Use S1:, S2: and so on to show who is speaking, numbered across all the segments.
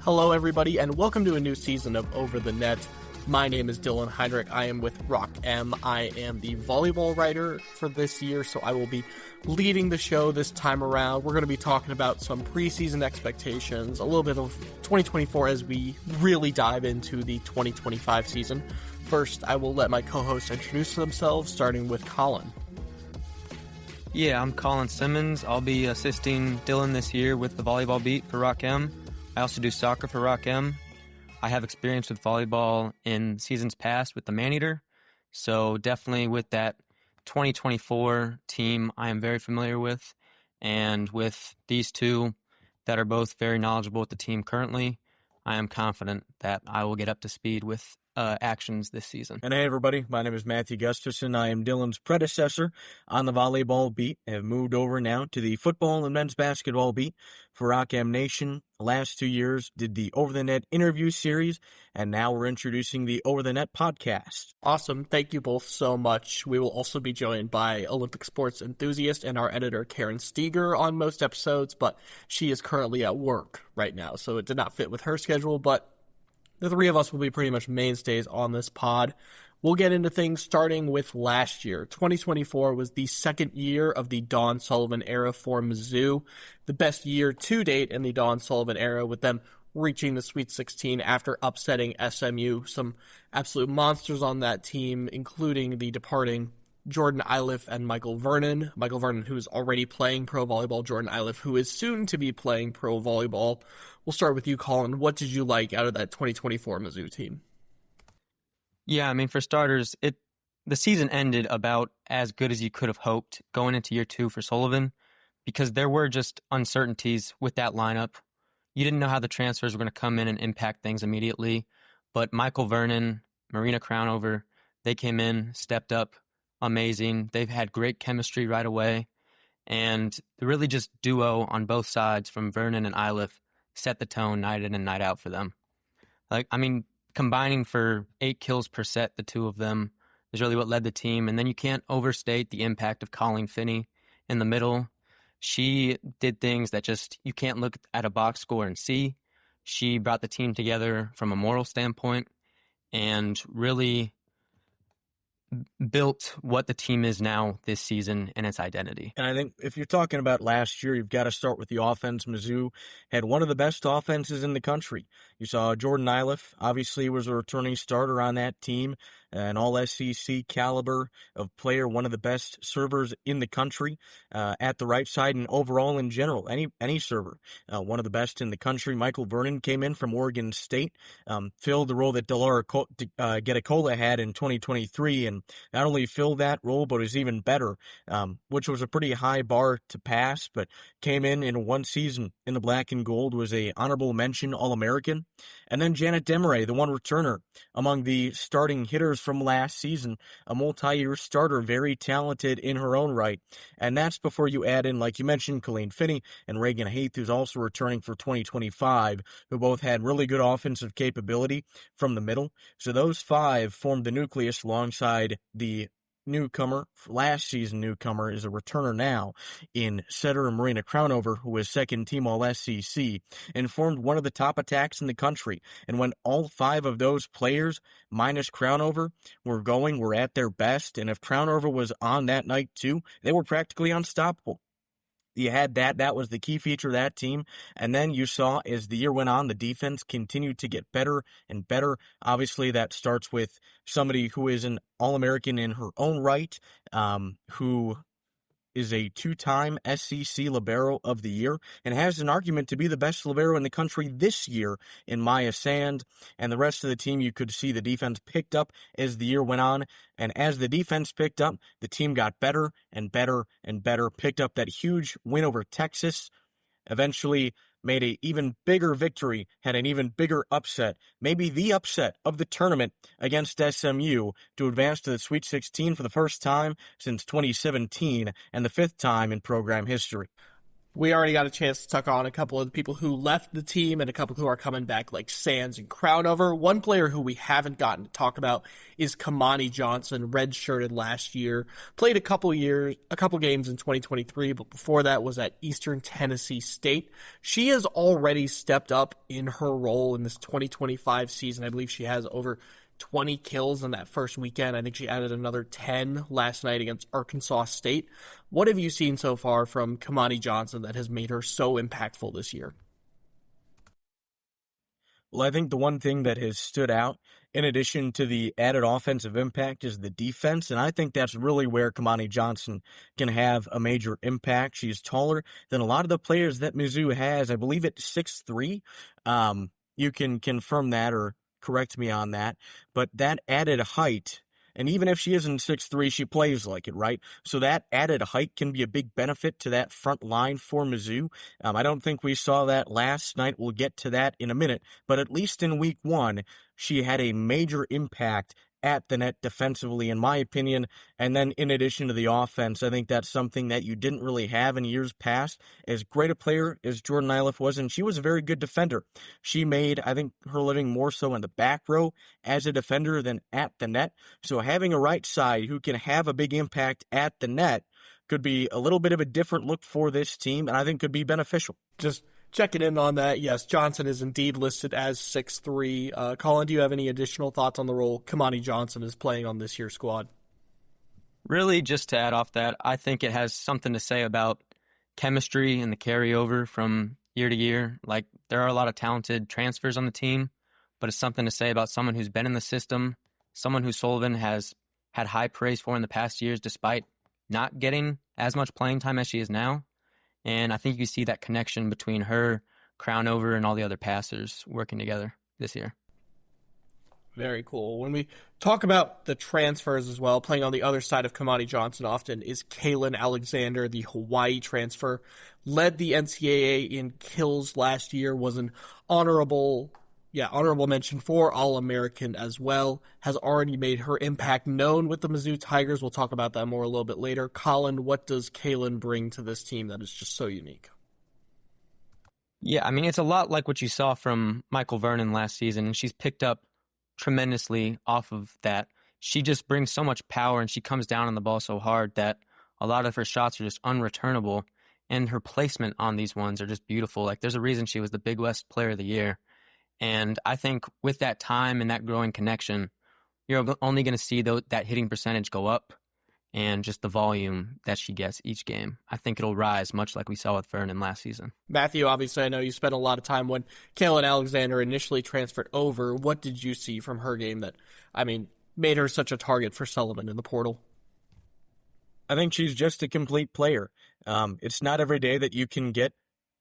S1: Hello, everybody, and welcome to a new season of Over the Net. My name is Dylan Heinrich. I am with Rock M. I am the volleyball writer for this year, so I will be leading the show this time around. We're going to be talking about some preseason expectations, a little bit of 2024 as we really dive into the 2025 season. First, I will let my co-hosts introduce themselves, starting with Colin.
S2: Yeah, I'm Colin Simmons. I'll be assisting Dylan this year with the volleyball beat for Rock M. I also do soccer for Rock M. I have experience with volleyball in seasons past with the Maneater, so definitely with that 2024 team I am very familiar with, and with these two that are both very knowledgeable with the team currently, I am confident that I will get up to speed with actions this season.
S3: And hey everybody, my name is Matthew Gustafson. I am Dylan's predecessor on the volleyball beat. I have moved over now to the football and men's basketball beat for Rock M Nation. The last 2 years did the Over the Net interview series, and now we're introducing the Over the Net podcast.
S1: Awesome. Thank you both so much. We will also be joined by Olympic sports enthusiast and our editor Karen Steger on most episodes, but she is currently at work right now, so it did not fit with her schedule, but the three of us will be pretty much mainstays on this pod. We'll get into things starting with last year. 2024 was the second year of the Dawn Sullivan era for Mizzou, the best year to date in the Dawn Sullivan era, with them reaching the Sweet 16 after upsetting SMU. Some absolute monsters on that team, including the departing Jordan Iliff and Michael Vernon. Michael Vernon, who is already playing pro volleyball, Jordan Iliff, who is soon to be playing pro volleyball. We'll start with you, Colin. What did you like out of that 2024 Mizzou team?
S2: Yeah, I mean, for starters, the season ended about as good as you could have hoped going into year two for Sullivan, because there were just uncertainties with that lineup. You didn't know how the transfers were going to come in and impact things immediately, but Michael Vernon, Marina Crownover, they came in, stepped up, amazing. They've had great chemistry right away, and really just duo on both sides from Vernon and Iliff set the tone night in and night out for them. Combining for 8 kills per set, the two of them, is really what led the team. And then you can't overstate the impact of Colin Finney in the middle. She did things that just, you can't look at a box score and see. She brought the team together from a moral standpoint and really built what the team is now this season and its identity.
S3: And I think if you're talking about last year, you've got to start with the offense. Mizzou had one of the best offenses in the country. You saw Jordan Iliff, obviously was a returning starter on that team, an all-SEC caliber of player, one of the best servers in the country at the right side, and overall in general, any server, one of the best in the country. Michael Vernon came in from Oregon State, filled the role that Delara Getacola had in 2023, and not only filled that role, but was even better, which was a pretty high bar to pass, but came in one season in the black and gold, was a honorable mention All-American. And then Janet Demaray, the one returner among the starting hitters from last season, a multi-year starter, very talented in her own right. And that's before you add in, like you mentioned, Colleen Finney and Reagan Haith, who's also returning for 2025, who both had really good offensive capability from the middle. So those five formed the nucleus alongside the newcomer, last season newcomer, is a returner now in setter Marina Crownover, who was second team All-SEC, and formed one of the top attacks in the country. And when all five of those players, minus Crownover, were at their best, and if Crownover was on that night too, they were practically unstoppable. You had that was the key feature of that team. And then you saw as the year went on, the defense continued to get better and better. Obviously, that starts with somebody who is an All-American in her own right, who is a 2-time SEC Libero of the Year and has an argument to be the best Libero in the country this year in Maya Sand. And the rest of the team, you could see the defense picked up as the year went on. And as the defense picked up, the team got better and better and better, picked up that huge win over Texas, eventually made an even bigger victory, had an even bigger upset, maybe the upset of the tournament against SMU to advance to the Sweet 16 for the first time since 2017 and the 5th time in program history.
S1: We already got a chance to talk on a couple of the people who left the team and a couple who are coming back, like Sands and Crownover. One player who we haven't gotten to talk about is Kamani Johnson, redshirted last year, played a couple games in 2023, but before that was at Eastern Tennessee State. She has already stepped up in her role in this 2025 season. I believe she has over 20 kills in that first weekend. I think she added another 10 last night against Arkansas State. What have you seen so far from Kamani Johnson that has made her so impactful this year?
S3: Well, I think the one thing that has stood out, in addition to the added offensive impact, is the defense, and I think that's really where Kamani Johnson can have a major impact. She's taller than a lot of the players that Mizzou has. I believe at 6'3". You can confirm that or correct me on that, but that added height, and even if she isn't 6'3", she plays like it, right? So that added height can be a big benefit to that front line for Mizzou. I don't think we saw that last night. We'll get to that in a minute, but at least in week one, she had a major impact at the net defensively, in my opinion. And then in addition to the offense, I think that's something that you didn't really have in years past. As great a player as Jordan Iliff was, and she was a very good defender. She made, I think, her living more so in the back row as a defender than at the net. So having a right side who can have a big impact at the net could be a little bit of a different look for this team, and I think could be beneficial.
S1: Just checking in on that, yes, Johnson is indeed listed as 6'3". Colin, do you have any additional thoughts on the role Kamani Johnson is playing on this year's squad?
S2: Really, just to add off that, I think it has something to say about chemistry and the carryover from year to year. Like, there are a lot of talented transfers on the team, but it's something to say about someone who's been in the system, someone who Sullivan has had high praise for in the past years, despite not getting as much playing time as she is now. And I think you see that connection between her, Crownover, and all the other passers working together this year.
S1: Very cool. When we talk about the transfers as well, playing on the other side of Kamani Johnson often is Kaylin Alexander, the Hawaii transfer. Led the NCAA in kills last year, was an honorable mention for All-American as well. Has already made her impact known with the Mizzou Tigers. We'll talk about that more a little bit later. Colin, what does Kaylin bring to this team that is just so unique?
S2: Yeah, I mean, it's a lot like what you saw from Michael Vernon last season, and she's picked up tremendously off of that. She just brings so much power, and she comes down on the ball so hard that a lot of her shots are just unreturnable, and her placement on these ones are just beautiful. Like, there's a reason she was the Big West Player of the Year. And I think with that time and that growing connection, you're only going to see that hitting percentage go up, and just the volume that she gets each game. I think it'll rise, much like we saw with Vernon last season.
S1: Matthew, obviously, I know you spent a lot of time when Kaylin Alexander initially transferred over. What did you see from her game that, made her such a target for Sullivan in the portal?
S3: I think she's just a complete player. It's not every day that you can get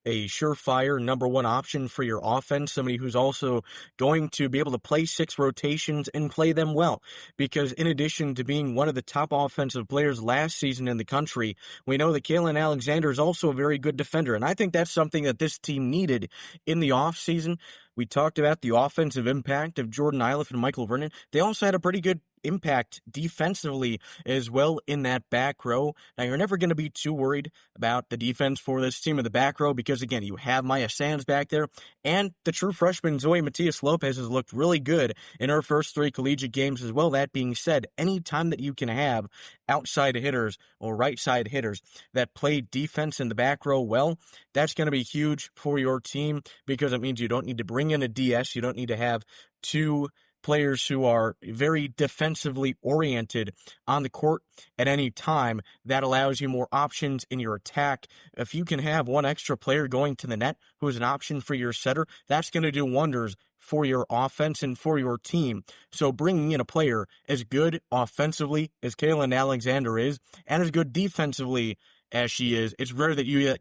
S3: a surefire number one option for your offense, somebody who's also going to be able to play 6 rotations and play them well. Because in addition to being one of the top offensive players last season in the country, we know that Kaylin Alexander is also a very good defender. And I think that's something that this team needed in the offseason. We talked about the offensive impact of Jordan Iliff and Michael Vernon. They also had a pretty good impact defensively as well in that back row. Now, you're never going to be too worried about the defense for this team in the back row because, again, you have Maya Sands back there, and the true freshman Zoe Matias-Lopez has looked really good in her first 3 collegiate games as well. That being said, any time that you can have outside hitters or right side hitters that play defense in the back row well, that's going to be huge for your team because it means you don't need to bring in a DS. You don't need to have 2 players who are very defensively oriented on the court at any time. That allows you more options in your attack. If you can have 1 extra player going to the net who is an option for your setter, that's going to do wonders for your offense and for your team. So bringing in a player as good offensively as Kaylin Alexander is and as good defensively as she is, it's rare that you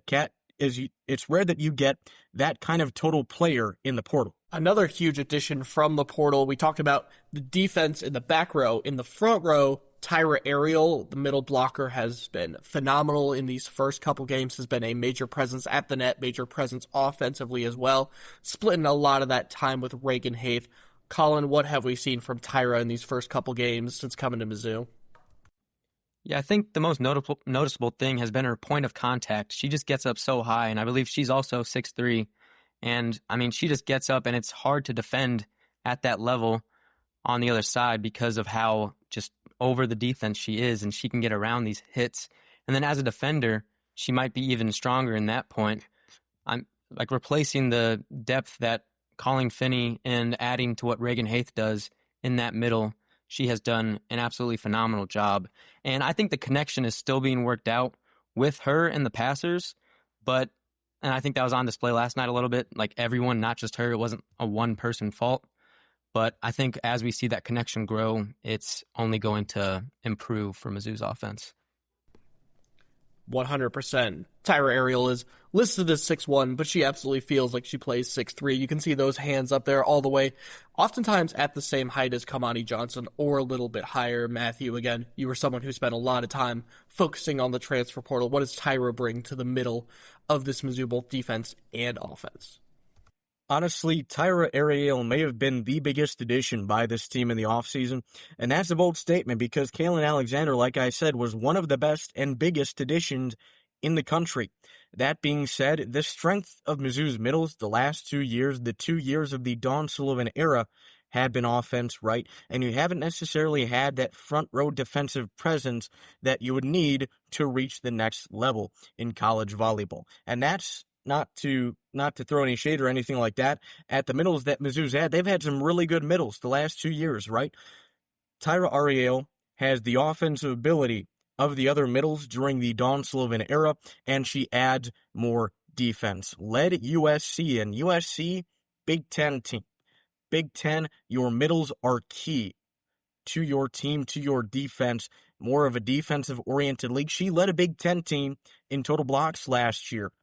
S3: get that kind of total player in the portal.
S1: Another huge addition from the portal. We talked about the defense in the back row. In the front row, Tyra Ariel, the middle blocker, has been phenomenal in these first couple games, has been a major presence at the net, major presence offensively as well, splitting a lot of that time with Reagan Haith. Colin, what have we seen from Tyra in these first couple games since coming to Mizzou?
S2: Yeah, I think the most noticeable thing has been her point of contact. She just gets up so high, and I believe she's also 6'3". And, I mean, she just gets up, and it's hard to defend at that level on the other side because of how just over the defense she is, and she can get around these hits. And then as a defender, she might be even stronger in that point. I'm like replacing the depth that Colin Finney and adding to what Reagan Haith does in that middle. She has done an absolutely phenomenal job. And I think the connection is still being worked out with her and the passers, and I think that was on display last night a little bit, like everyone, not just her. It wasn't a one-person fault. But I think as we see that connection grow, it's only going to improve for Mizzou's offense.
S1: 100%. Tyra Ariel is listed as 6'1", but she absolutely feels like she plays 6'3". You can see those hands up there all the way, oftentimes at the same height as Kamani Johnson or a little bit higher. Matthew, again, you were someone who spent a lot of time focusing on the transfer portal. What does Tyra bring to the middle of this Mizzou both defense and offense?
S3: Honestly, Tyra Ariel may have been the biggest addition by this team in the offseason, and that's a bold statement because Kaylin Alexander, like I said, was one of the best and biggest additions in the country. That being said, the strength of Mizzou's middles the last 2 years, the 2 years of the Dawn Sullivan era, had been offense, right? And you haven't necessarily had that front row defensive presence that you would need to reach the next level in college volleyball. And that's not to throw any shade or anything like that at the middles that Mizzou's had. They've had some really good middles the last 2 years, right? Tyra Ariel has the offensive ability of the other middles during the Dawn Sullivan era, and she adds more defense. Led USC, and USC, Big Ten team. Big Ten, your middles are key to your team, to your defense, more of a defensive-oriented league. She led a Big Ten team in total blocks last year.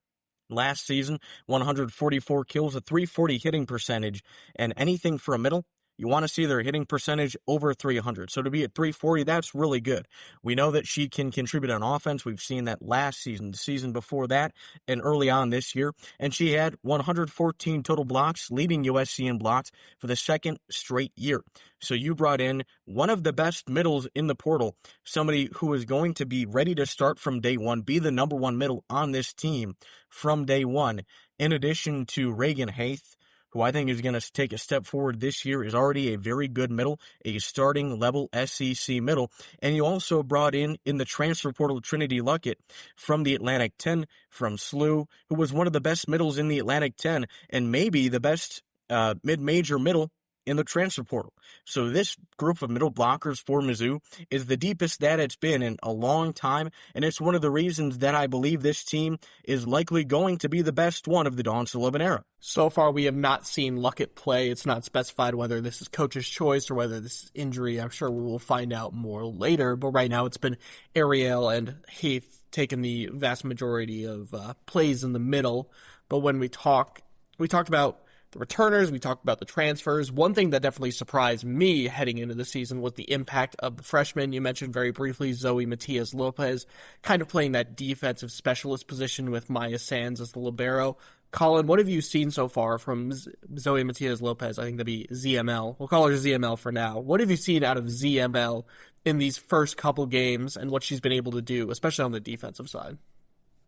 S3: Last season, 144 kills, a 340 hitting percentage, and anything for a middle, you want to see their hitting percentage over 300. So to be at 340, that's really good. We know that she can contribute on offense. We've seen that last season, the season before that, and early on this year. And she had 114 total blocks, leading USC in blocks for the second straight year. So you brought in one of the best middles in the portal, somebody who is going to be ready to start from day one, be the number one middle on this team from day one, in addition to Reagan Haith, who I think is going to take a step forward this year, is already a very good middle, a starting level SEC middle. And you also brought in the transfer portal Trinity Luckett from the Atlantic 10, from SLU, who was one of the best middles in the Atlantic 10 and maybe the best mid-major middle in the transfer portal. So this group of middle blockers for Mizzou is the deepest that it's been in a long time, and it's one of the reasons that I believe this team is likely going to be the best one of the Dawn Sullivan era.
S1: So far, we have not seen Luckett play. It's not specified whether this is coach's choice or whether this is injury. I'm sure we will find out more later, but right now it's been Ariel and Haith taking the vast majority of plays in the middle. But when we talked about the returners, we talked about the transfers. One thing that definitely surprised me heading into the season was the impact of the freshmen. You mentioned very briefly Zoe Matias-Lopez kind of playing that defensive specialist position with Maya Sands as the libero. Colin, what have you seen so far from Zoe Matias-Lopez? I think that'd be ZML. We'll call her ZML for now. What have you seen out of ZML in these first couple games and what she's been able to do, especially on the defensive side?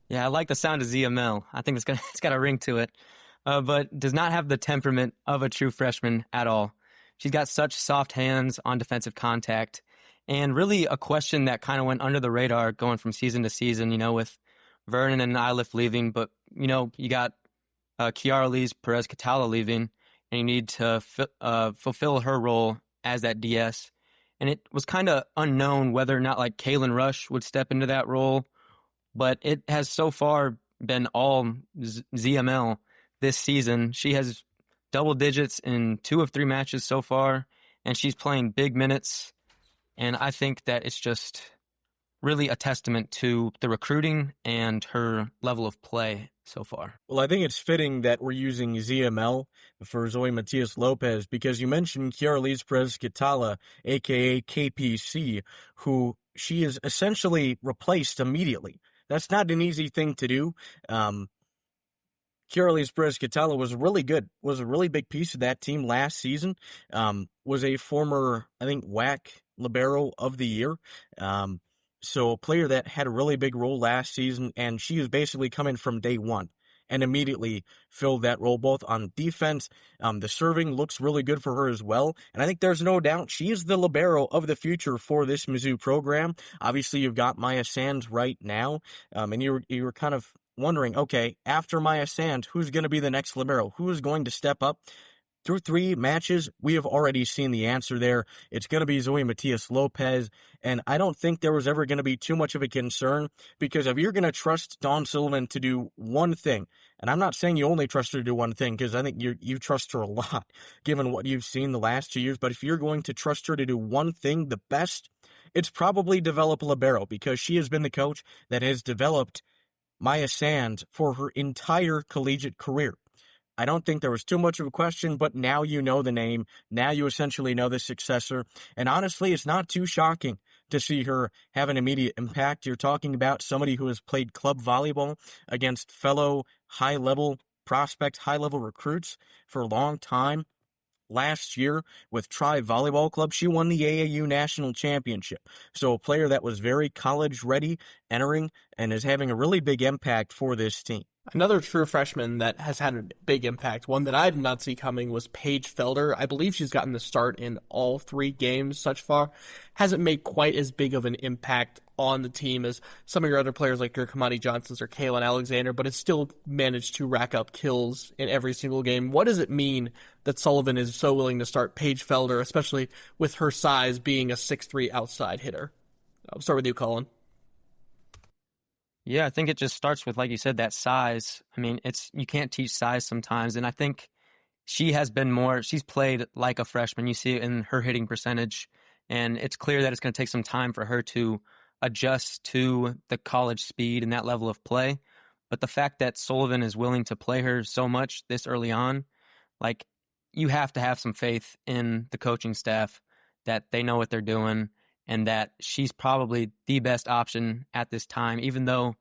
S2: Yeah, I like the sound of ZML. I think it's got a ring to it. But does not have the temperament of a true freshman at all. She's got such soft hands on defensive contact, and really a question that kind of went under the radar going from season to season, with Vernon and Iliff leaving, but, you got Kiara Lee's Perez Catala leaving, and you need to fulfill her role as that DS. And it was kind of unknown whether or not, like, Kaylin Rush would step into that role, but it has so far been all ZML this season. She has double digits in 2 of 3 matches so far, and she's playing big minutes. And I think that it's just really a testament to the recruiting and her level of play so far.
S3: Well, I think it's fitting that we're using ZML for Zoe Matias-Lopez because you mentioned Kiara Perez Catala, a.k.a. KPC, who she is essentially replaced immediately. That's not an easy thing to do. Kiara Perez Catala was really good, was a really big piece of that team last season, was a former, I think, WAC Libero of the Year. So a player that had a really big role last season, and she is basically coming from day one and immediately filled that role both on defense. The serving looks really good for her as well. And I think there's no doubt she is the libero of the future for this Mizzou program. Obviously, you've got Maya Sands right now, and you were kind of wondering, okay, after Maya Sands, who's going to be the next libero? Who is going to step up? Through 3 matches, we have already seen the answer there. It's going to be Zoe Matias-Lopez, and I don't think there was ever going to be too much of a concern, because if you're going to trust Dawn Sullivan to do one thing, and I'm not saying you only trust her to do one thing, because I think you trust her a lot, given what you've seen the last 2 years, but if you're going to trust her to do one thing the best, it's probably develop a libero, because she has been the coach that has developed Maya Sands for her entire collegiate career. I don't think there was too much of a question, but now you know the name. Now you essentially know the successor. And honestly, it's not too shocking to see her have an immediate impact. You're talking about somebody who has played club volleyball against fellow high-level prospects, high-level recruits for a long time. Last year with Tri Volleyball Club, she won the AAU National Championship. So a player that was very college-ready, entering, and is having a really big impact for this team.
S1: Another true freshman that has had a big impact, one that I did not see coming, was Paige Felder. I believe she's gotten the start in all 3 games such far. Hasn't made quite as big of an impact on the team as some of your other players like your Kamani Johnsons or Kaylin Alexander, but has still managed to rack up kills in every single game. What does it mean that Sullivan is so willing to start Paige Felder, especially with her size being a 6'3" outside hitter? I'll start with you, Colin.
S2: Yeah, I think it just starts with, like you said, that size. I mean, you can't teach size sometimes, and I think she's played like a freshman. You see it in her hitting percentage, and it's clear that it's going to take some time for her to adjust to the college speed and that level of play. But the fact that Sullivan is willing to play her so much this early on, like, you have to have some faith in the coaching staff that they know what they're doing, and that she's probably the best option at this time, even though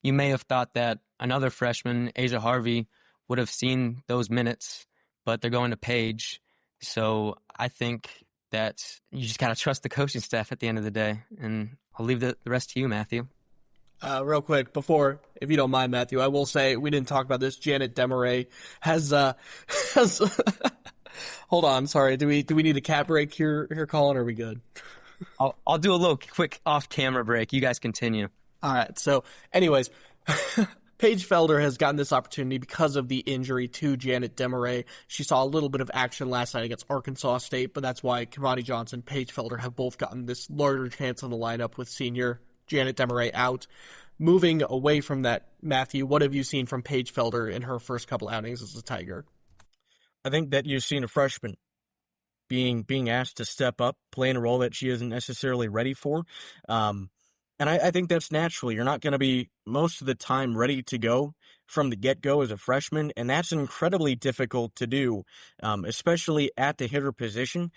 S2: you may have thought that another freshman, Asia Harvey, would have seen those minutes, but they're going to Paige. So I think that you just got to trust the coaching staff at the end of the day, and I'll leave the rest to you, Matthew.
S1: Real quick, before, if you don't mind, Matthew, I will say, we didn't talk about this, Janet Demaray has hold on, sorry, do we need a cat break here, Colin, or are we good?
S2: I'll do a little quick off-camera break. You guys continue.
S1: All right. So, anyways, Paige Felder has gotten this opportunity because of the injury to Janet Demaray. She saw a little bit of action last night against Arkansas State, but that's why Kamani Johnson, Paige Felder have both gotten this larger chance in the lineup with senior Janet Demaray out. Moving away from that, Matthew, what have you seen from Paige Felder in her first couple outings as a Tiger?
S3: I think that you've seen a freshman being asked to step up, play in a role that she isn't necessarily ready for. And I think that's natural. You're not going to be most of the time ready to go from the get-go as a freshman, and that's incredibly difficult to do, especially at the hitter position.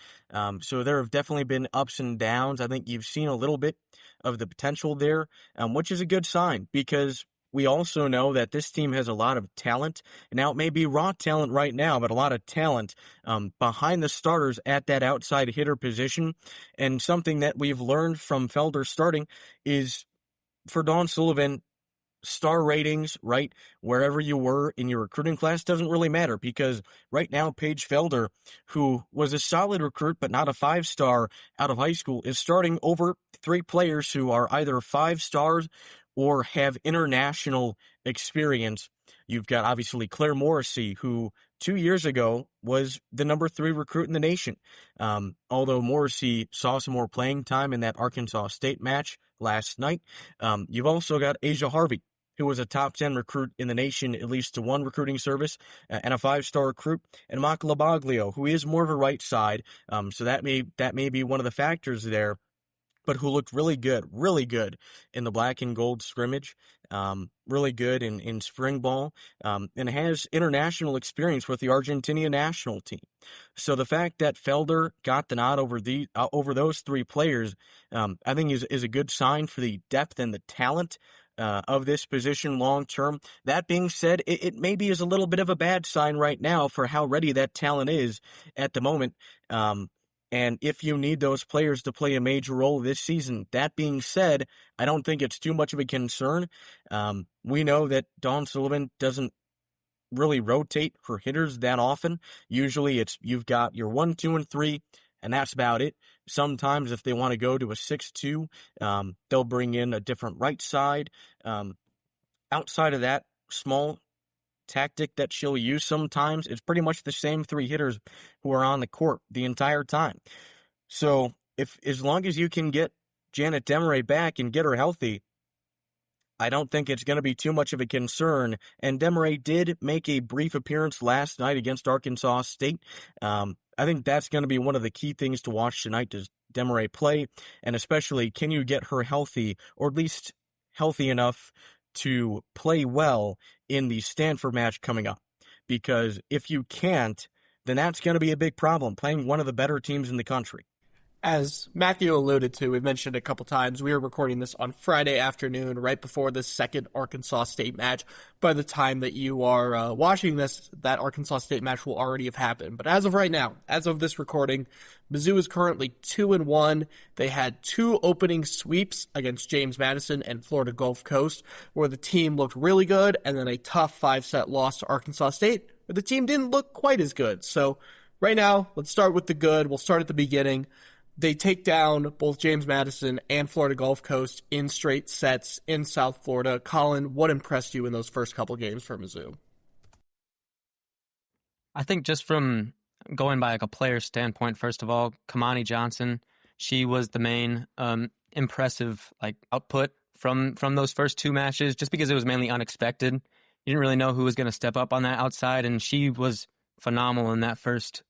S3: So there have definitely been ups and downs. I think you've seen a little bit of the potential there, which is a good sign, because we also know that this team has a lot of talent. Now, it may be raw talent right now, but a lot of talent behind the starters at that outside hitter position. And something that we've learned from Felder starting is, for Dawn Sullivan, star ratings, right, wherever you were in your recruiting class doesn't really matter, because right now Paige Felder, who was a solid recruit but not a 5-star out of high school, is starting over 3 players who are either 5 stars or have international experience. You've got, obviously, Claire Morrissey, who 2 years ago was the number 3 recruit in the nation. Although Morrissey saw some more playing time in that Arkansas State match last night. You've also got Asia Harvey, who was a top 10 recruit in the nation, at least to one recruiting service, and a 5-star recruit, and Maka Labaglio, who is more of a right side. So that may be one of the factors there, but who looked really good in the black and gold scrimmage, really good in spring ball, and has international experience with the Argentinian national team. So the fact that Felder got the nod over those 3 players, I think is a good sign for the depth and the talent of this position long term. That being said, it maybe is a little bit of a bad sign right now for how ready that talent is at the moment. And if you need those players to play a major role this season, that being said, I don't think it's too much of a concern. We know that Dawn Sullivan doesn't really rotate her hitters that often. Usually you've got your 1, 2, and 3, and that's about it. Sometimes if they want to go to a 6-2, they'll bring in a different right side. Outside of that small tactic that she'll use sometimes, it's pretty much the same 3 hitters who are on the court the entire time. So as long as you can get Janet Demaray back and get her healthy, I don't think it's going to be too much of a concern. And Demaray did make a brief appearance last night against Arkansas State. I think that's going to be one of the key things to watch tonight. Does Demaray play? And especially, can you get her healthy, or at least healthy enough to play well in the Stanford match coming up? Because if you can't, then that's going to be a big problem, playing one of the better teams in the country.
S1: As Matthew alluded to, we've mentioned a couple times, we are recording this on Friday afternoon, right before the second Arkansas State match. By the time that you are watching this, that Arkansas State match will already have happened. But as of right now, as of this recording, Mizzou is currently 2-1. They had 2 opening sweeps against James Madison and Florida Gulf Coast, where the team looked really good, and then a tough 5-set loss to Arkansas State, where the team didn't look quite as good. So right now, let's start with the good. We'll start at the beginning. They take down both James Madison and Florida Gulf Coast in straight sets in South Florida. Colin, what impressed you in those first couple games for Mizzou?
S2: I think just from going by like a player standpoint, first of all, Kamani Johnson, she was the main impressive output from those first 2 matches, just because it was mainly unexpected. You didn't really know who was going to step up on that outside, and she was phenomenal in that first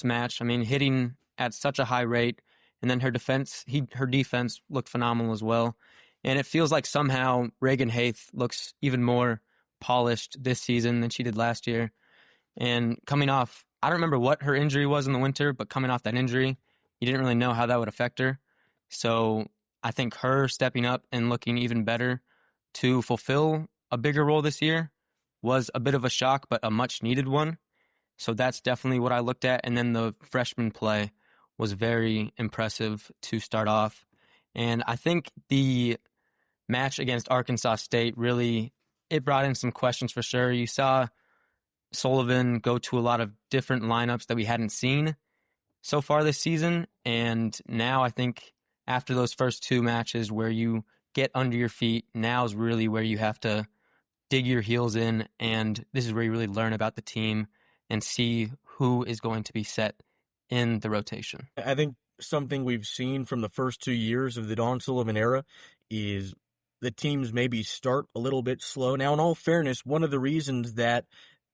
S2: match. I mean, hitting at such a high rate, and then her defense looked phenomenal as well. And it feels like somehow Reagan Haith looks even more polished this season than she did last year. And coming off, I don't remember what her injury was in the winter, but coming off that injury, you didn't really know how that would affect her. So I think her stepping up and looking even better to fulfill a bigger role this year was a bit of a shock, but a much needed one. So that's definitely what I looked at. And then the freshman play was very impressive to start off. And I think the match against Arkansas State it brought in some questions for sure. You saw Sullivan go to a lot of different lineups that we hadn't seen so far this season. And now I think after those first 2 matches where you get under your feet, now is really where you have to dig your heels in. And this is where you really learn about the team and see who is going to be set in the rotation.
S3: I think something we've seen from the first 2 years of the Dawn Sullivan era is the teams maybe start a little bit slow. Now, in all fairness, one of the reasons that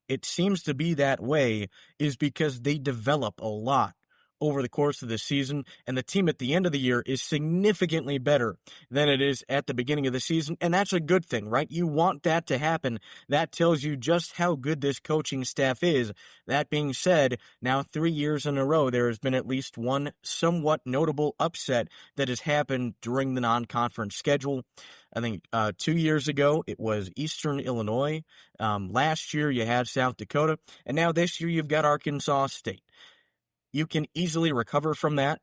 S3: it seems to be that way is because they develop a lot over the course of the season, and the team at the end of the year is significantly better than it is at the beginning of the season, and that's a good thing, right? You want that to happen. That tells you just how good this coaching staff is. That being said, now 3 years in a row, there has been at least one somewhat notable upset that has happened during the non-conference schedule. I think 2 years ago, it was Eastern Illinois. Last year, you had South Dakota, and now this year, you've got Arkansas State. You can easily recover from that.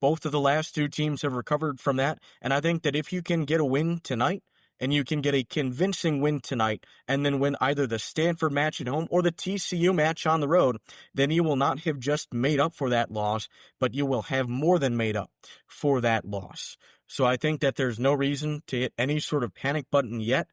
S3: Both of the last 2 teams have recovered from that. And I think that if you can get a win tonight, and you can get a convincing win tonight, and then win either the Stanford match at home or the TCU match on the road, then you will not have just made up for that loss, but you will have more than made up for that loss. So I think that there's no reason to hit any sort of panic button yet.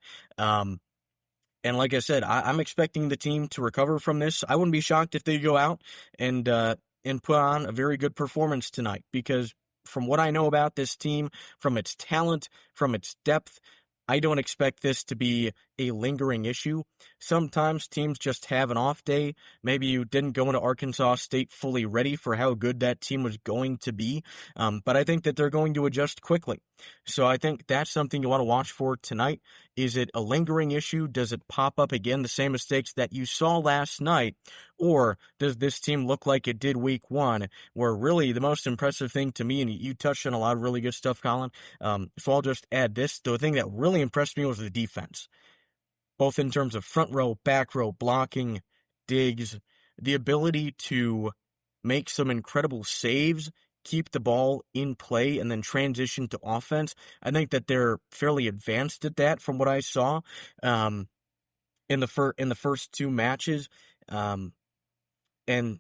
S3: And like I said, I'm expecting the team to recover from this. I wouldn't be shocked if they go out and put on a very good performance tonight, because from what I know about this team, from its talent, from its depth, I don't expect this to be a lingering issue. Sometimes teams just have an off day. Maybe you didn't go into Arkansas State fully ready for how good that team was going to be. But I think that they're going to adjust quickly. So I think that's something you want to watch for tonight. Is it a lingering issue? Does it pop up again, the same mistakes that you saw last night? Or does this team look like it did week 1, where really the most impressive thing to me, and you touched on a lot of really good stuff, Colin, so I'll just add this. The thing that really impressed me was the defense, both in terms of front row, back row, blocking, digs, the ability to make some incredible saves, keep the ball in play, and then transition to offense. I think that they're fairly advanced at that from what I saw in the first two matches. And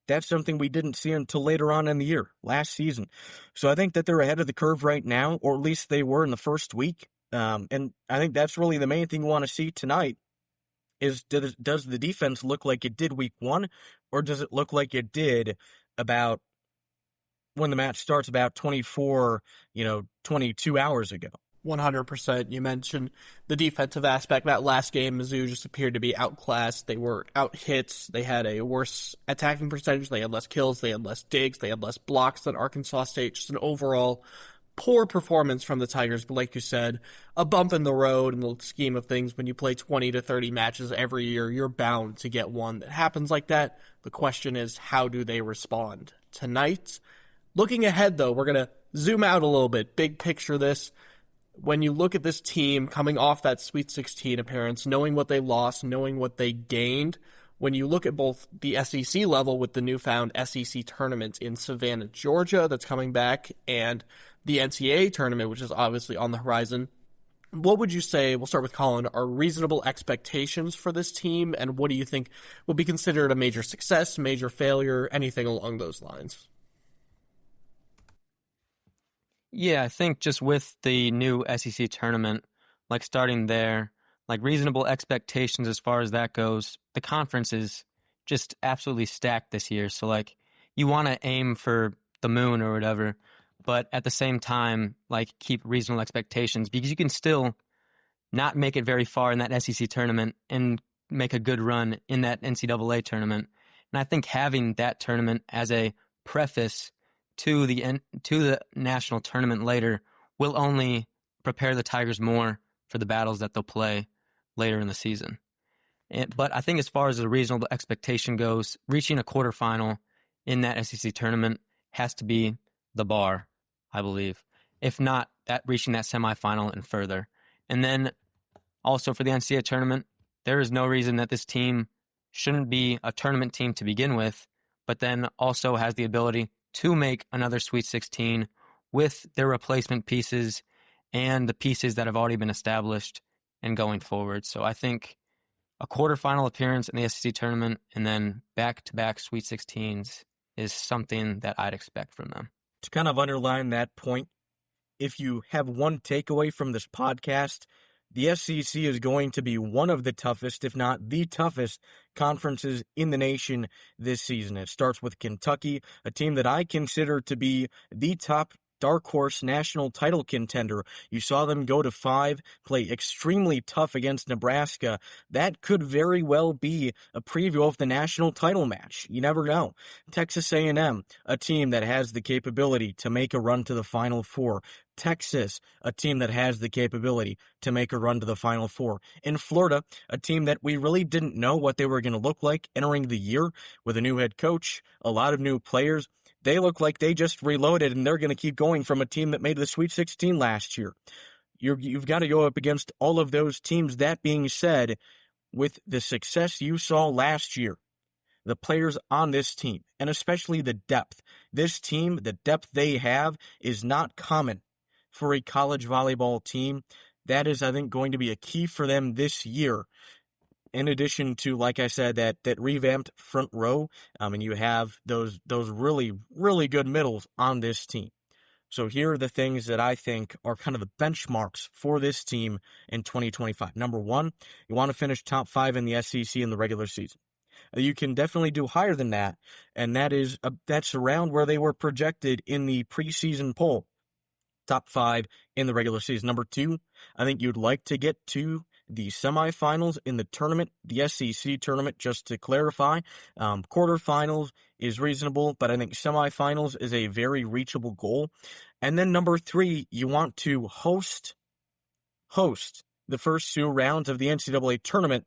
S3: that's something we didn't see until later on in the year, last season. So I think that they're ahead of the curve right now, or at least they were in the first week. And I think that's really the main thing we want to see tonight is does the defense look like it did week one, or does it look like it did about when the match starts about 22 hours ago?
S1: 100%. You mentioned the defensive aspect. That last game, Mizzou just appeared to be outclassed. They were out-hit. They had a worse attacking percentage. They had less kills. They had less digs. They had less blocks than Arkansas State. Just an overall poor performance from the Tigers. But like you said, a bump in the road in the scheme of things. When you play 20 to 30 matches every year, you're bound to get one that happens like that. The question is, how do they respond tonight? Looking ahead, though, we're going to zoom out a little bit. Big picture this. When you look at this team coming off that Sweet 16 appearance, knowing what they lost, knowing what they gained, when you look at both the SEC level with the newfound SEC tournament in Savannah, Georgia that's coming back, and the NCAA tournament, which is obviously on the horizon, what would you say, we'll start with Colin, are reasonable expectations for this team, and what do you think will be considered a major success, major failure, anything along those lines?
S2: Yeah, I think just with the new SEC tournament, like starting there, like reasonable expectations as far as that goes, the conference is just absolutely stacked this year. So like you want to aim for the moon or whatever, but at the same time, like keep reasonable expectations because you can still not make it very far in that SEC tournament and make a good run in that NCAA tournament. And I think having that tournament as a preface to the national tournament later will only prepare the Tigers more for the battles that they'll play later in the season. But I think as far as a reasonable expectation goes, reaching a quarterfinal in that SEC tournament has to be the bar, I believe. If not, reaching that semifinal and further. And then also for the NCAA tournament, there is no reason that this team shouldn't be a tournament team to begin with, but then also has the ability to make another Sweet 16 with their replacement pieces and the pieces that have already been established and going forward. So I think a quarterfinal appearance in the SEC tournament and then back-to-back Sweet 16s is something that I'd expect from them.
S3: To kind of underline that point, if you have one takeaway from this podcast, the SEC is going to be one of the toughest, if not the toughest, conferences in the nation this season. It starts with Kentucky, a team that I consider to be the top dark horse national title contender. You saw them go to 5, play extremely tough against Nebraska. That could very well be a preview of the national title match. You never know. Texas A&M, a team that has the capability to make a run to the Final Four. Texas, a team that has the capability to make a run to the Final Four. In Florida, a team that we really didn't know what they were going to look like entering the year with a new head coach, a lot of new players. They look like they just reloaded, and they're going to keep going from a team that made the Sweet 16 last year. You've got to go up against all of those teams. That being said, with the success you saw last year, the players on this team, and especially the depth, this team, the depth they have is not common for a college volleyball team. That is, I think, going to be a key for them this year. In addition to, like I said, that revamped front row, and you have those really, really good middles on this team. So here are the things that I think are kind of the benchmarks for this team in 2025. Number one, you want to finish top 5 in the SEC in the regular season. You can definitely do higher than that, and that's around where they were projected in the preseason poll. Top 5 in the regular season. Number 2, I think you'd like to get to the semifinals in the tournament, the SEC tournament, just to clarify. Quarterfinals is reasonable, but I think semifinals is a very reachable goal. And then number 3, you want to host the first 2 rounds of the NCAA tournament.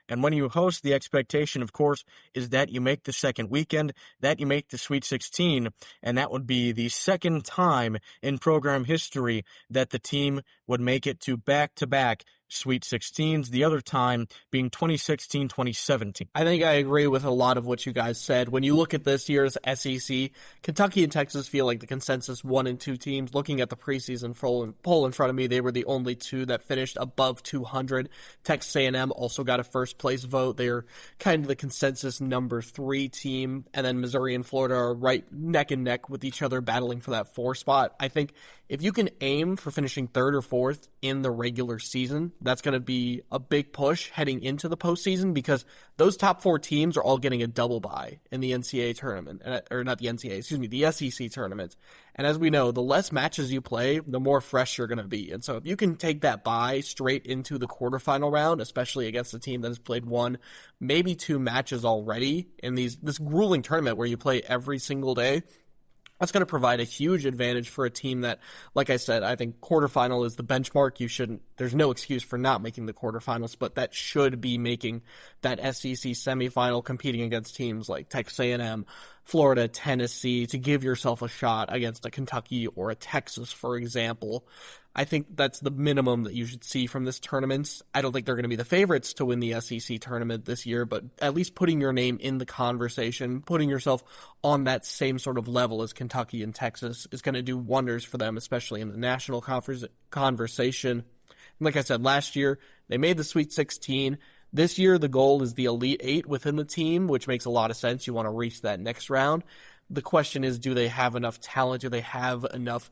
S3: And when you host, the expectation, of course, is that you make the second weekend, that you make the Sweet 16, and that would be the second time in program history that the team would make it to back-to-back Sweet 16s, the other time being 2016-2017.
S1: I think I agree with a lot of what you guys said. When you look at this year's SEC, Kentucky and Texas feel like the consensus 1 and 2 teams. Looking at the preseason poll in front of me, they were the only two that finished above 200. Texas A&M also got a first place vote. They're kind of the consensus number 3 team. And then Missouri and Florida are right neck and neck with each other, battling for that 4 spot. I think if you can aim for finishing 3rd or 4th in the regular season, that's going to be a big push heading into the postseason, because those top 4 teams are all getting a double bye in the NCAA tournament, or not the NCAA, excuse me, the SEC tournament. And as we know, the less matches you play, the more fresh you're going to be. And so if you can take that bye straight into the quarterfinal round, especially against a team that has played 1, maybe 2 matches already in this grueling tournament where you play every single day, that's going to provide a huge advantage for a team that, like I said, I think quarterfinal is the benchmark. There's no excuse for not making the quarterfinals, but that should be making that SEC semifinal, competing against teams like Texas A&M, Florida, Tennessee, to give yourself a shot against a Kentucky or a Texas, for example. I think that's the minimum that you should see from this tournament. I don't think they're going to be the favorites to win the SEC tournament this year, but at least putting your name in the conversation, putting yourself on that same sort of level as Kentucky and Texas is going to do wonders for them, especially in the national conversation. And like I said, last year, they made the Sweet 16. This year, the goal is the Elite 8 within the team, which makes a lot of sense. You want to reach that next round. The question is, do they have enough talent? Do they have enough,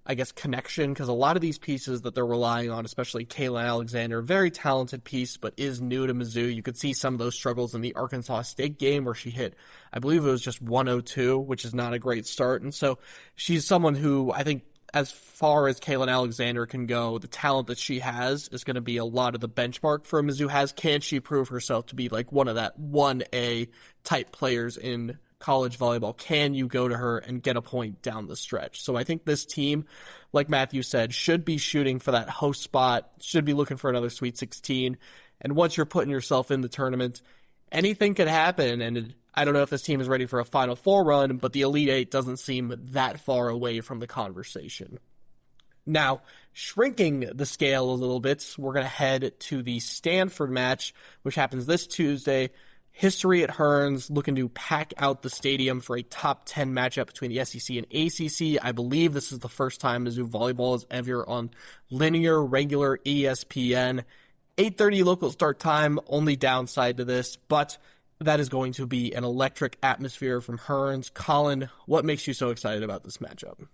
S1: I guess, connection? Because a lot of these pieces that they're relying on, especially Colin Alexander, very talented piece, but is new to Mizzou. You could see some of those struggles in the Arkansas State game where she hit, I believe it was just 102, which is not a great start. And so she's someone who I think, as far as Colin Alexander can go, the talent that she has is going to be a lot of the benchmark for Mizzou has. Can she prove herself to be like one of that 1A type players in college volleyball? Can you go to her and get a point down the stretch? So I think this team, like Matthew said, should be shooting for that host spot, should be looking for another Sweet 16. And once you're putting yourself in the tournament, anything could happen. And I don't know if this team is ready for a Final Four run, but the Elite 8 doesn't seem that far away from the conversation. Now, shrinking the scale a little bit, we're going to head to the Stanford match, which happens this Tuesday. History at Hearns, looking to pack out the stadium for a top 10 matchup between the SEC and ACC. I believe this is the first time Mizzou Volleyball is ever on linear, regular ESPN. 8:30 local start time, only downside to this, but that is going to be an electric atmosphere from Hearns. Colin, what makes you so excited about this matchup?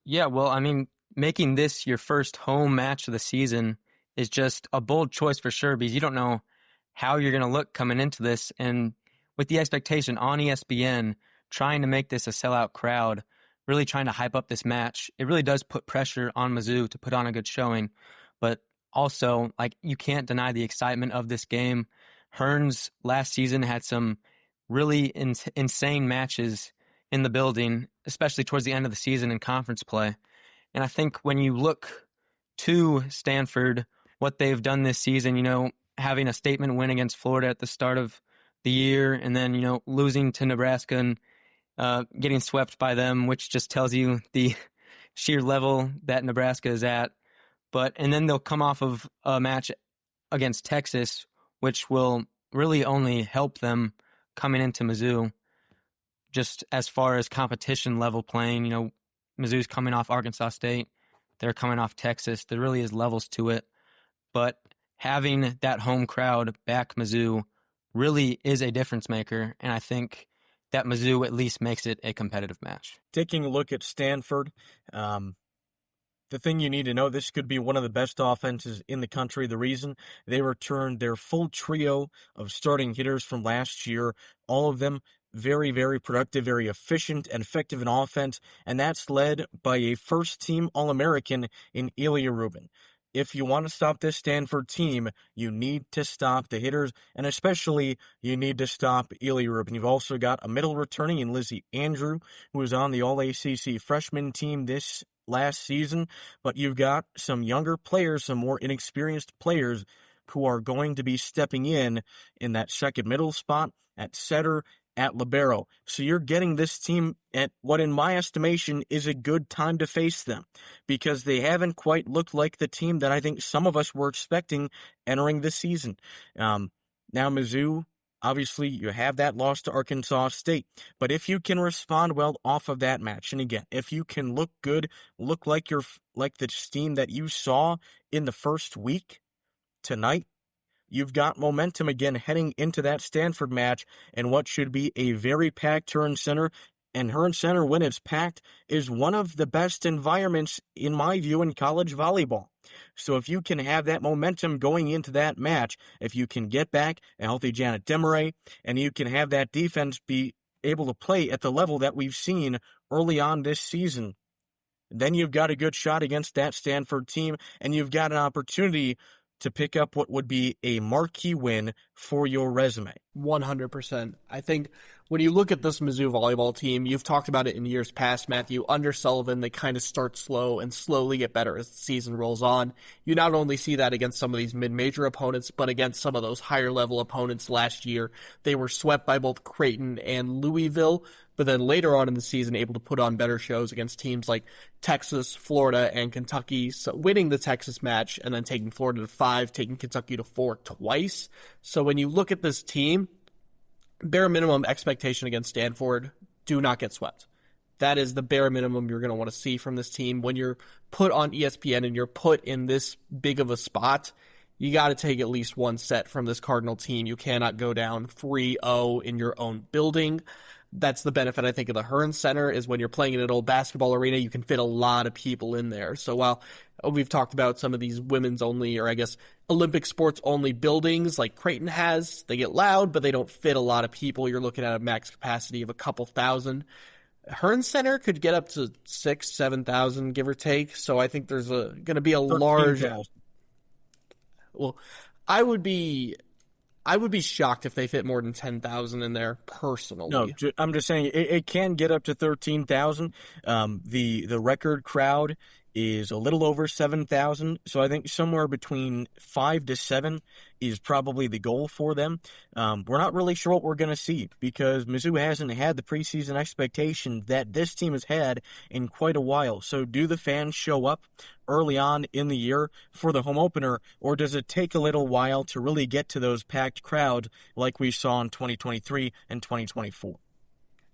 S2: Yeah, well, I mean, making this your first home match of the season is just a bold choice for sure, because you don't know how you're going to look coming into this. And with the expectation on ESPN, trying to make this a sellout crowd, really trying to hype up this match, it really does put pressure on Mizzou to put on a good showing. But also, like, you can't deny the excitement of this game. Hearns last season had some really insane matches in the building, especially towards the end of the season in conference play. And I think when you look to Stanford, what they've done this season, having a statement win against Florida at the start of the year, and then, losing to Nebraska and getting swept by them, which just tells you the sheer level that Nebraska is at. And then they'll come off of a match against Texas, which will really only help them coming into Mizzou. Just as far as competition level playing, Mizzou's coming off Arkansas State. They're coming off Texas. There really is levels to it. But having that home crowd back Mizzou really is a difference maker, and I think that Mizzou at least makes it a competitive match.
S3: Taking a look at Stanford, the thing you need to know, this could be one of the best offenses in the country. The reason they returned their full trio of starting hitters from last year, all of them very, very productive, very efficient and effective in offense, and that's led by a first-team All-American in Ilya Rubin. If you want to stop this Stanford team, you need to stop the hitters, and especially you need to stop Ilya Rubin. You've also got a middle returning in Lizzie Andrew, who was on the All-ACC freshman team this last season, but you've got some younger players, some more inexperienced players who are going to be stepping in that second middle spot at setter at libero. So you're getting this team at what, in my estimation, is a good time to face them, because they haven't quite looked like the team that I think some of us were expecting entering the season. Now, Mizzou, obviously, you have that loss to Arkansas State, but if you can respond well off of that match, and again, if you can look good, look like you're like the team that you saw in the first week tonight, you've got momentum again heading into that Stanford match and what should be a very packed Hearn Center. And Hearn Center, when it's packed, is one of the best environments, in my view, in college volleyball. So if you can have that momentum going into that match, if you can get back a healthy Janet Demaray, and you can have that defense be able to play at the level that we've seen early on this season, then you've got a good shot against that Stanford team, and you've got an opportunity to pick up what would be a marquee win for your resume.
S1: 100%. I think when you look at this Mizzou volleyball team, you've talked about it in years past, Matthew. Under Sullivan, they kind of start slow and slowly get better as the season rolls on. You not only see that against some of these mid-major opponents, but against some of those higher-level opponents last year. They were swept by both Creighton and Louisville, but then later on in the season able to put on better shows against teams like Texas, Florida, and Kentucky, so winning the Texas match and then taking Florida to 5, taking Kentucky to 4 twice. So when you look at this team, bare minimum expectation against Stanford, do not get swept. That is the bare minimum you're going to want to see from this team. When you're put on ESPN and you're put in this big of a spot, you got to take at least one set from this Cardinal team. You cannot go down 3-0 in your own building. That's the benefit, I think, of the Hearn Center, is when you're playing in an old basketball arena, you can fit a lot of people in there. So while we've talked about some of these women's only, or I guess Olympic sports only buildings like Creighton has, they get loud, but they don't fit a lot of people. You're looking at a max capacity of a couple thousand. Hearn Center could get up to 6,000, 7,000, give or take. So I think there's going to be a large... Well, I would be shocked if they fit more than 10,000 in there, personally.
S3: No, I'm just saying it can get up to 13,000. The record crowd is a little over 7,000, so I think somewhere between 5 to 7 is probably the goal for them. We're not really sure what we're going to see, because Mizzou hasn't had the preseason expectation that this team has had in quite a while. So do the fans show up early on in the year for the home opener, or does it take a little while to really get to those packed crowds like we saw in 2023 and 2024?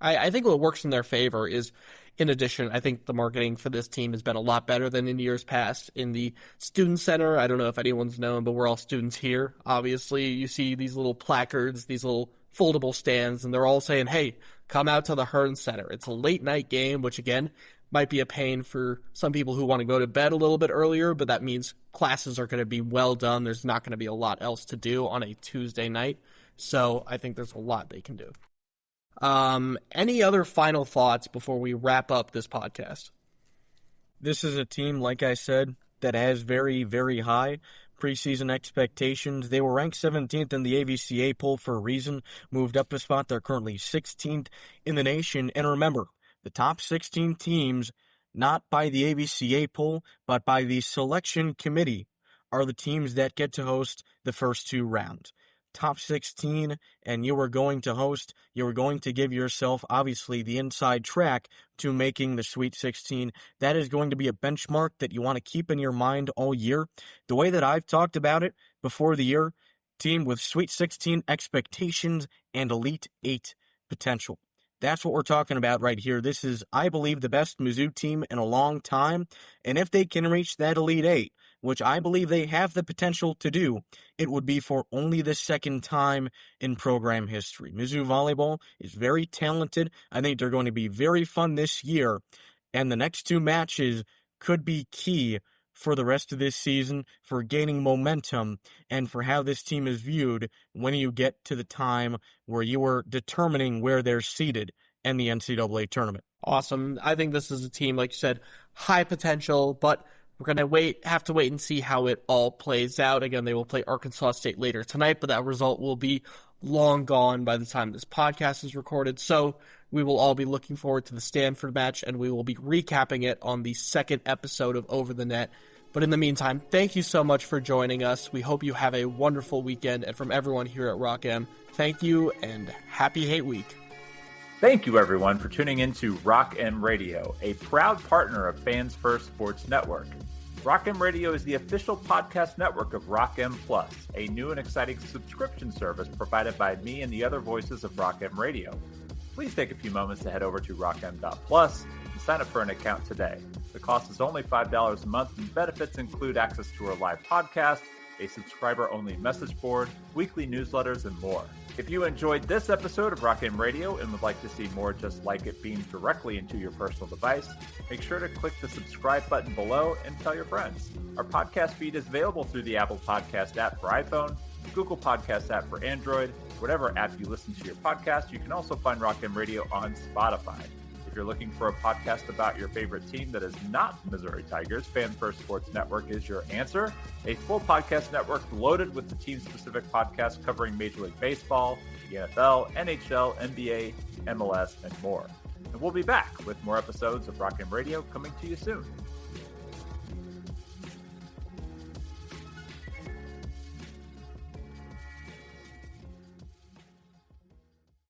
S1: I think what works in their favor is, in addition, I think the marketing for this team has been a lot better than in years past. In the student center, I don't know if anyone's known, but we're all students here. Obviously, you see these little placards, these little foldable stands, and they're all saying, hey, come out to the Hearn Center. It's a late night game, which again, might be a pain for some people who want to go to bed a little bit earlier, but that means classes are going to be well done. There's not going to be a lot else to do on a Tuesday night. So I think there's a lot they can do. Any other final thoughts before we wrap up this podcast?
S3: This is a team, like I said, that has very, very high preseason expectations. They were ranked 17th in the AVCA poll for a reason, moved up a spot. They're currently 16th in the nation. And remember, the top 16 teams, not by the AVCA poll, but by the selection committee, are the teams that get to host the first 2 rounds. Top 16, and you are going to give yourself, obviously, the inside track to making the Sweet 16. That is going to be a benchmark that you want to keep in your mind all year. The way that I've talked about it before the year, team with Sweet 16 expectations and Elite 8 potential. That's what we're talking about right here. This is, I believe, the best Mizzou team in a long time, and if they can reach that Elite 8, which I believe they have the potential to do, it would be for only the second time in program history. Mizzou Volleyball is very talented. I think they're going to be very fun this year, and the next 2 matches could be key for the rest of this season, for gaining momentum, and for how this team is viewed when you get to the time where you are determining where they're seated in the NCAA tournament.
S1: Awesome. I think this is a team, like you said, high potential, but we're going to have to wait and see how it all plays out. Again, they will play Arkansas State later tonight, but that result will be long gone by the time this podcast is recorded. So we will all be looking forward to the Stanford match, and we will be recapping it on the second episode of Over the Net. But in the meantime, thank you so much for joining us. We hope you have a wonderful weekend. And from everyone here at Rock M, thank you and happy Hate Week.
S4: Thank you, everyone, for tuning in to Rock M Radio, a proud partner of Fans First Sports Network. Rock M Radio is the official podcast network of Rock M Plus, a new and exciting subscription service provided by me and the other voices of Rock M Radio. Please take a few moments to head over to rockm.plus and sign up for an account today. The cost is only $5 a month, and benefits include access to our live podcast, a subscriber-only message board, weekly newsletters, and more. If you enjoyed this episode of Rock M Radio and would like to see more just like it beamed directly into your personal device, make sure to click the subscribe button below and tell your friends. Our podcast feed is available through the Apple Podcast app for iPhone, Google Podcast app for Android, whatever app you listen to your podcast. You can also find Rock M Radio on Spotify. If you're looking for a podcast about your favorite team that is not Missouri Tigers, Fan First Sports Network is your answer. A full podcast network loaded with the team-specific podcasts covering Major League Baseball, the NFL, NHL, NBA, MLS, and more. And we'll be back with more episodes of Rock M Radio coming to you soon.